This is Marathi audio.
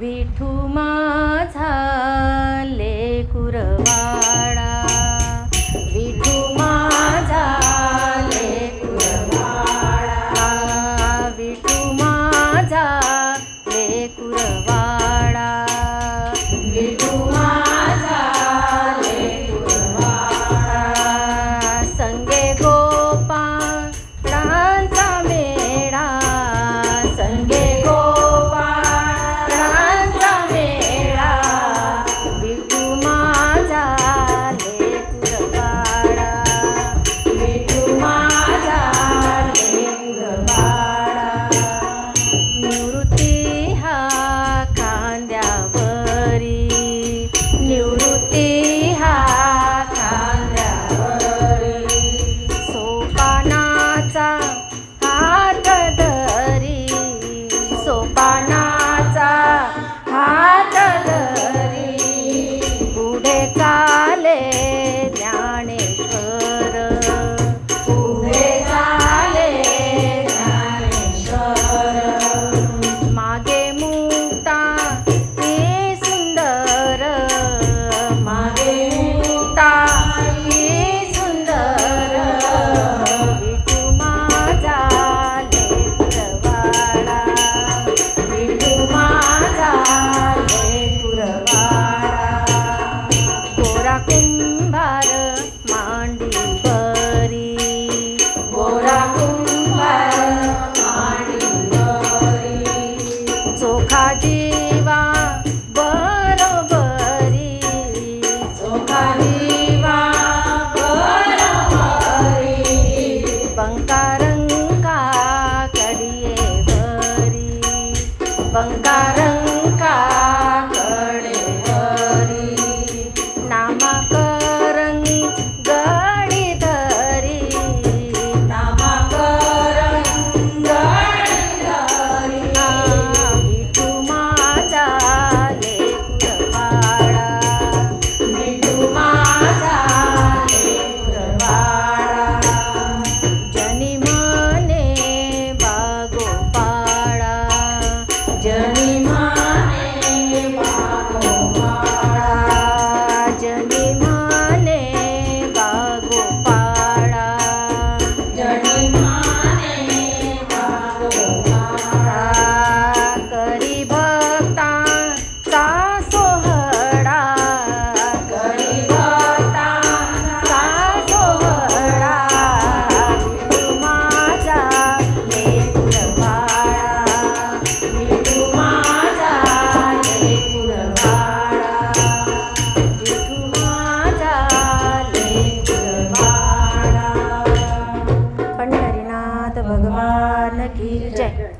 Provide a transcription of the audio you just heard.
विठू माझा लेकुरवाडा, विठू माझा लेकुरवाडा, विठू माझा लेकुरवाडा, विठू माझा लेकुरवाडा. संगे गोपाळांचा मेळा, संगे गोपाळांचा मेळा, विठू माझा लेकुरवाडा, विठू माझा लेकुरवाडा. निवृत्ती हा खांद्यावरी, निवृत्ती हा खांद्यावरी, सोपानाचा हात धरी, सोपानाचा हात धरी, पुढे चाले ज्ञानेश्वर, पुढे चाले ज्ञानेश्वर. मागे मुक्ता ही सुंदर, मागे मुक्ता ही सुंदर, विठू माझा लेकुरवाडा, विठू माझा लेकुरवाडा. गोरा कुंभार मांडीवरी, गोरा कुंभार मांडीवरी, चोखा जीवा बरोबरी, चोखा जीवा बरोबरी, बंकारंका कडियेवरी, बंकारंका कडेवरी, नामाकरण गडी धरी, नामाकरण गडी धरी, विठू माझा लेकुरवाडा, विठू माझा लेकुरवाडा. जनी माने बागोपाळा, जनी माने बागोपाळा, जनी माने बागोपाळा, जनी माने बागोपाळा. करी भक्तांचा सोहळा, करी भक्तांचा सोहळा, विठू माझा लेकुरवाडा, विठू माझा लेकुरवाडा, विठू माझा लेकुरवाडा. पंढरीनाथ भगवान की जय.